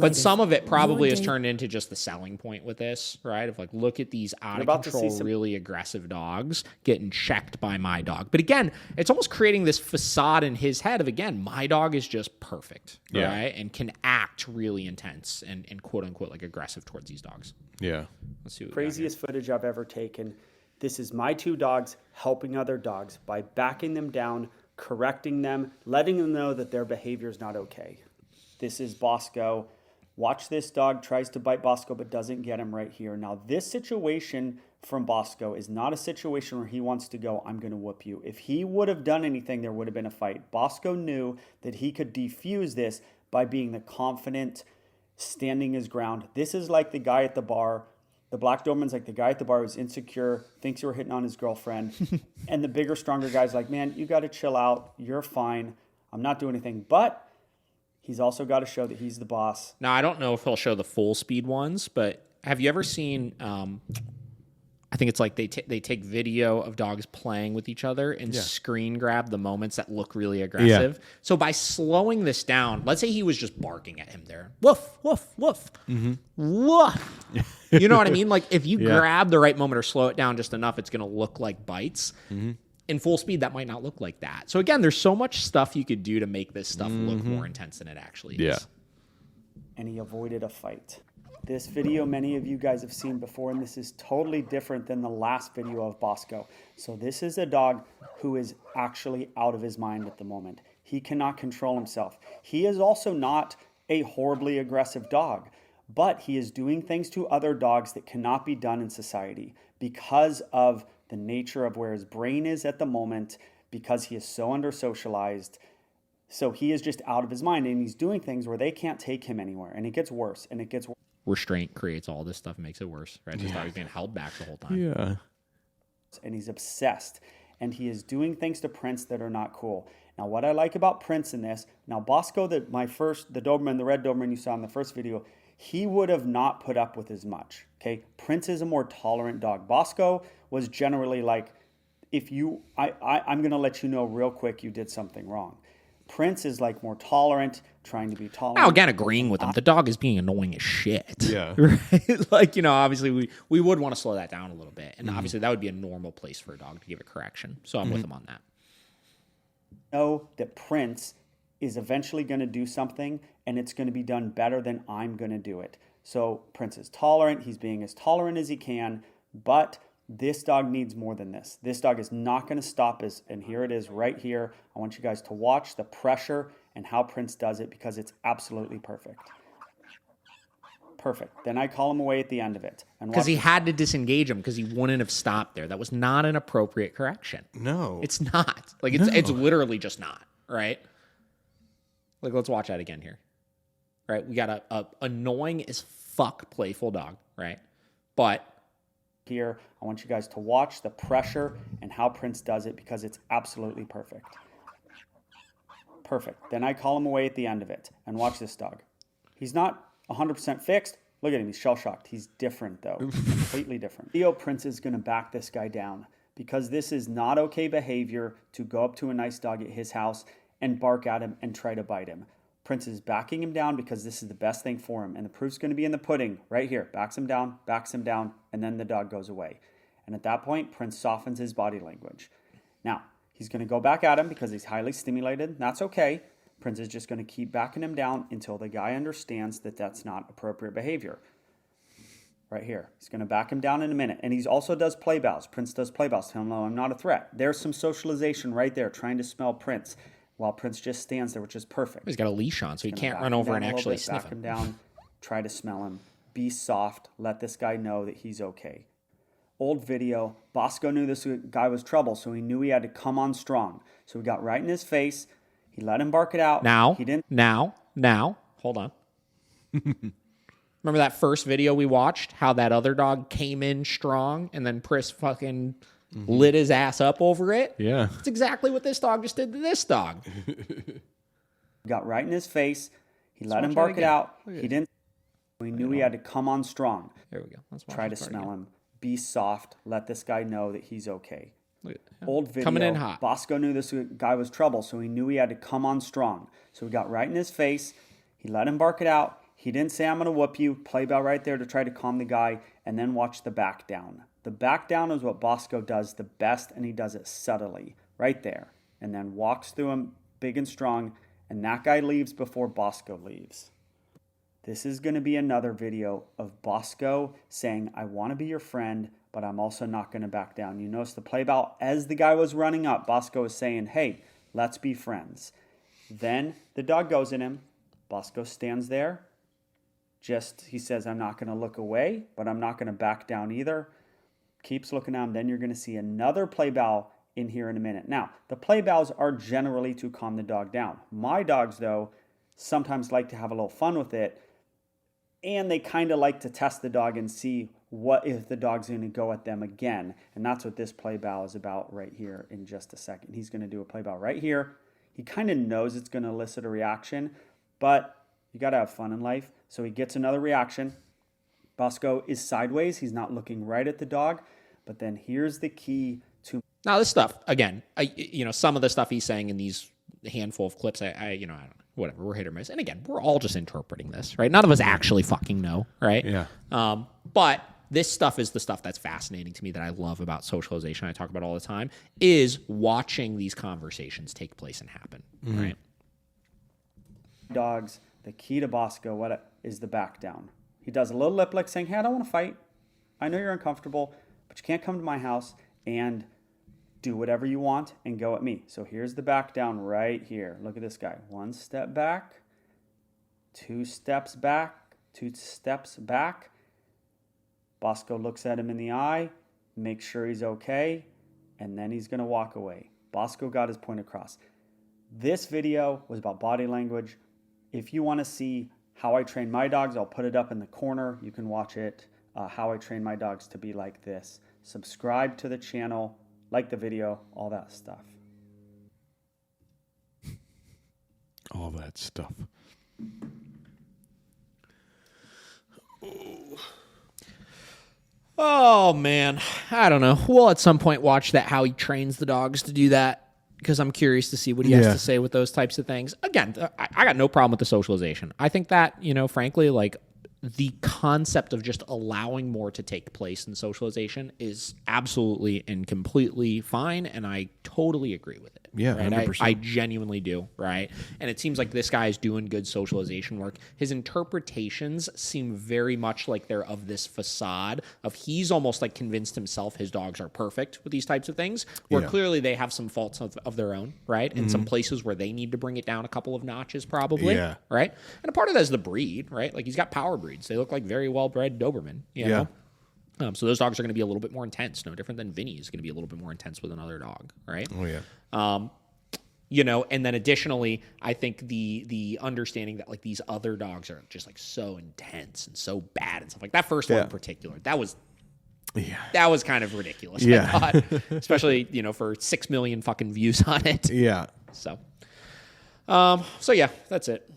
But some of it probably has turned into just the selling point with this, right? Of like, look at these out of control, really aggressive dogs getting checked by my dog. But again, it's almost creating this facade in his head of, again, my dog is just perfect, right? And can act really intense and quote unquote like aggressive towards these dogs. Yeah. Let's see. Craziest footage I've ever taken. This is my two dogs helping other dogs by backing them down, correcting them, letting them know that their behavior is not okay. This is Bosco. Watch this dog tries to bite Bosco but doesn't get him right here. Now, this situation from Bosco is not a situation where he wants to go, I'm going to whoop you. If he would have done anything, there would have been a fight. Bosco knew that he could defuse this by being the confident, standing his ground. This is like the guy at the bar. The black Doberman's like the guy at the bar who's insecure, thinks you were hitting on his girlfriend. And the bigger, stronger guy's like, man, you got to chill out. You're fine. I'm not doing anything. But he's also got to show that he's the boss. Now, I don't know if he'll show the full speed ones, but have you ever seen, I think it's like they take video of dogs playing with each other and screen grab the moments that look really aggressive. Yeah. So by slowing this down, let's say he was just barking at him there. Woof, woof, woof. Mm-hmm. Woof. You know what I mean? Like if you grab the right moment or slow it down just enough, it's going to look like bites. Mm-hmm. In full speed, that might not look like that. So again, there's so much stuff you could do to make this stuff look more intense than it actually is. And he avoided a fight. This video many of you guys have seen before, and this is totally different than the last video of Bosco. So this is a dog who is actually out of his mind at the moment. He cannot control himself. He is also not a horribly aggressive dog, but he is doing things to other dogs that cannot be done in society because of the nature of where his brain is at the moment, because he is so under-socialized. So he is just out of his mind, and he's doing things where they can't take him anywhere, and it gets worse, and it gets worse. Restraint creates all this stuff and makes it worse, right? This dog is being held back the whole time. Yeah. And he's obsessed, and he is doing things to Prince that are not cool. Now, what I like about Prince in this, now Bosco, the Doberman, the red Doberman you saw in the first video, he would have not put up with as much, okay? Prince is a more tolerant dog. Bosco was generally like, I'm going to let you know real quick you did something wrong. Prince is like more tolerant, trying to be tolerant. Now, again, agreeing with him. The dog is being annoying as shit. Yeah. Right? Like, obviously we would want to slow that down a little bit. And obviously that would be a normal place for a dog to give a correction. So I'm with him on that. Know that Prince is eventually going to do something, and it's going to be done better than I'm going to do it. So Prince is tolerant. He's being as tolerant as he can, but this dog needs more than this. This dog is not going to stop us, and here it is right here. I want you guys to watch the pressure and how Prince does it because it's absolutely perfect. Perfect. Then I call him away at the end of it. Because he had to disengage him because he wouldn't have stopped there. That was not an appropriate correction. No. It's not. Like, it's literally just not, right? Like, let's watch that again here. Right? We got a annoying as fuck playful dog, right? But here, I want you guys to watch the pressure and how Prince does it because it's absolutely perfect. Perfect. Then I call him away at the end of it. And watch this dog. He's not 100% fixed. Look at him. He's shell-shocked. He's different, though. Completely different. Prince is going to back this guy down because this is not okay behavior to go up to a nice dog at his house and bark at him and try to bite him. Prince is backing him down because this is the best thing for him. And the proof's going to be in the pudding right here. Backs him down, and then the dog goes away. And at that point, Prince softens his body language. Now, he's going to go back at him because he's highly stimulated. That's okay. Prince is just going to keep backing him down until the guy understands that that's not appropriate behavior. Right here. He's going to back him down in a minute. And he also does play bows. Prince does play bows. Tell him, no, I'm not a threat. There's some socialization right there, trying to smell Prince, while Prince just stands there, which is perfect. He's got a leash on, so he can't run over and actually sniff him. Back him down, try to smell him. Be soft. Let this guy know that he's okay. Old video. Bosco knew this guy was trouble, so he knew he had to come on strong. So he got right in his face. He let him bark it out. Now, he didn't. Now, hold on. Remember that first video we watched? How that other dog came in strong, and then Pris fucking lit his ass up over it? Yeah. That's exactly what this dog just did to this dog. Got right in his face. He let him bark it out. He didn't. He knew he had to come on strong. There we go. Let's try to smell him. Be soft. Let this guy know that he's okay. Old video. Coming in hot. Bosco knew this guy was trouble, so he knew he had to come on strong. So he got right in his face. He let him bark it out. He didn't say, I'm going to whoop you. Play bell right there to try to calm the guy, and then watch the back down. The back down is what Bosco does the best, and he does it subtly right there. And then walks through him big and strong, and that guy leaves before Bosco leaves. This is going to be another video of Bosco saying, I want to be your friend, but I'm also not going to back down. You notice the play bell, as the guy was running up, Bosco was saying, hey, let's be friends. Then the dog goes in him. Bosco stands there. He says, I'm not going to look away, but I'm not going to back down either. Keeps looking at him. Then you're going to see another play bow in here in a minute. Now, the play bows are generally to calm the dog down. My dogs, though, sometimes like to have a little fun with it, and they kind of like to test the dog and see what if the dog's going to go at them again. And that's what this play bow is about right here in just a second. He's going to do a play bow right here. He kind of knows it's going to elicit a reaction, but you got to have fun in life. So he gets another reaction. Bosco is sideways. He's not looking right at the dog. But then here's the key to... Now, this stuff, again, some of the stuff he's saying in these handful of clips, I don't know, whatever, we're hit or miss. And again, we're all just interpreting this, right? None of us actually fucking know, right? Yeah. But this stuff is the stuff that's fascinating to me that I love about socialization. I talk about all the time, is watching these conversations take place and happen, right? Dogs, the key to Bosco, is the back down. He does a little lip lick saying, hey, I don't want to fight. I know you're uncomfortable, but you can't come to my house and do whatever you want and go at me. So here's the back down right here. Look at this guy. 1 step back, 2 steps back, 2 steps back. Bosco looks at him in the eye, makes sure he's okay, and then he's going to walk away. Bosco got his point across. This video was about body language. If you want to see how I train my dogs, I'll put it up in the corner. You can watch it, how I train my dogs to be like this. Subscribe to the channel, like the video, all that stuff. All that stuff. Oh, man. I don't know. We'll at some point watch that, how he trains the dogs to do that, because I'm curious to see what he has to say with those types of things. Again, I got no problem with the socialization. I think that, frankly, like, the concept of just allowing more to take place in socialization is absolutely and completely fine, and I totally agree with it. Yeah, right? 100%. I genuinely do, right? And it seems like this guy is doing good socialization work. His interpretations seem very much like they're of this facade of he's almost like convinced himself his dogs are perfect with these types of things, where clearly they have some faults of their own, right? And some places where they need to bring it down a couple of notches probably, right? And a part of that is the breed, right? Like he's got power breeds. They look like very well-bred Doberman, you know? So those dogs are going to be a little bit more intense, no different than Vinny is going to be a little bit more intense with another dog, right? Oh, yeah. And then additionally, I think the understanding that like these other dogs are just like so intense and so bad and stuff like that first one in particular, that was kind of ridiculous. I thought, especially, for 6 million fucking views on it. Yeah. So yeah, that's it.